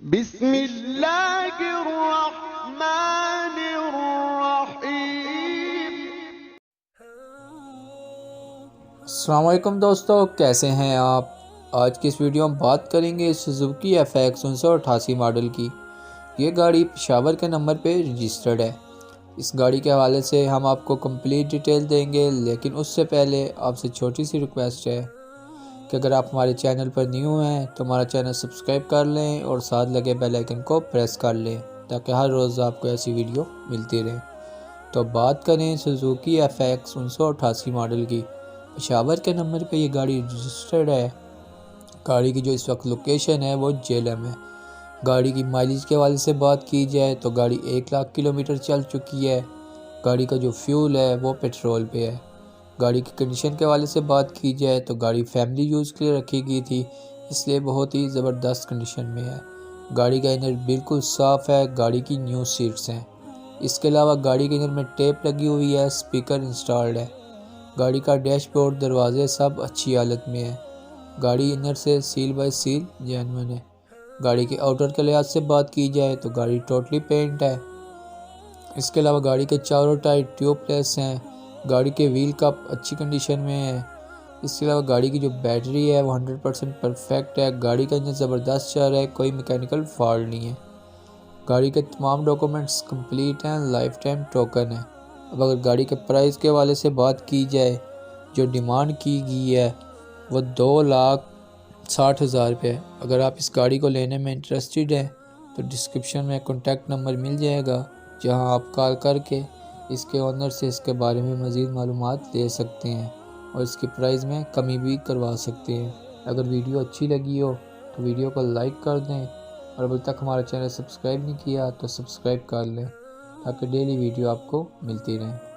بسم اللہ الرحمن الرحیم۔ السلام علیکم دوستو، کیسے ہیں آپ؟ آج کی اس ویڈیو میں بات کریں گے سوزوکی FX 1988 ماڈل کی۔ یہ گاڑی پشاور کے نمبر پہ رجسٹرڈ ہے۔ اس گاڑی کے حوالے سے ہم آپ کو کمپلیٹ ڈیٹیل دیں گے، لیکن اس سے پہلے آپ سے چھوٹی سی ریکویسٹ ہے کہ اگر آپ ہمارے چینل پر نیو ہیں تو ہمارا چینل سبسکرائب کر لیں اور ساتھ لگے بیل آئیکن کو پریس کر لیں تاکہ ہر روز آپ کو ایسی ویڈیو ملتی رہے۔ تو بات کریں سوزوکی FX 1988 ماڈل کی۔ پشاور کے نمبر پہ یہ گاڑی رجسٹرڈ ہے۔ گاڑی کی جو اس وقت لوکیشن ہے وہ جیلم ہے۔ گاڑی کی مائلیج کے حوالے سے بات کی جائے تو گاڑی 1,00,000 کلومیٹر چل چکی ہے۔ گاڑی کا جو فیول ہے وہ پیٹرول پہ ہے۔ گاڑی کی کنڈیشن کے حوالے سے بات کی جائے تو گاڑی فیملی یوز کے لیے رکھی گئی تھی، اس لیے بہت ہی زبردست کنڈیشن میں ہے۔ گاڑی کا انر بالکل صاف ہے۔ گاڑی کی نیو سیٹس ہیں۔ اس کے علاوہ گاڑی کے انر میں ٹیپ لگی ہوئی ہے، سپیکر انسٹالڈ ہے۔ گاڑی کا ڈیش بورڈ، دروازے سب اچھی حالت میں ہیں۔ گاڑی انر سے سیل بائی سیل جینوئن ہے۔ گاڑی کے آؤٹر کے لحاظ سے بات کی جائے تو گاڑی ٹوٹلی پینٹ ہے۔ اس کے علاوہ گاڑی کے چاروں ٹائر ٹیوب لیس ہیں۔ گاڑی کے ویل کپ اچھی کنڈیشن میں ہے۔ اس کے علاوہ گاڑی کی جو بیٹری ہے وہ 100% پرفیکٹ ہے۔ گاڑی کا انجن زبردست چل رہا ہے، کوئی میکینیکل فالٹ نہیں ہے۔ گاڑی کے تمام ڈاکومنٹس کمپلیٹ ہیں، لائف ٹائم ٹوکن ہے۔ اب اگر گاڑی کے پرائز کے حوالے سے بات کی جائے، جو ڈیمانڈ کی گئی ہے وہ 2,60,000 روپے ہے۔ اگر آپ اس گاڑی کو لینے میں انٹرسٹڈ ہیں تو ڈسکرپشن میں کانٹیکٹ نمبر مل جائے گا، جہاں آپ کال کر کے اس کے اونر سے اس کے بارے میں مزید معلومات لے سکتے ہیں اور اس کی پرائز میں کمی بھی کروا سکتے ہیں۔ اگر ویڈیو اچھی لگی ہو تو ویڈیو کو لائک کر دیں، اور ابھی تک ہمارا چینل سبسکرائب نہیں کیا تو سبسکرائب کر لیں تاکہ ڈیلی ویڈیو آپ کو ملتی رہیں۔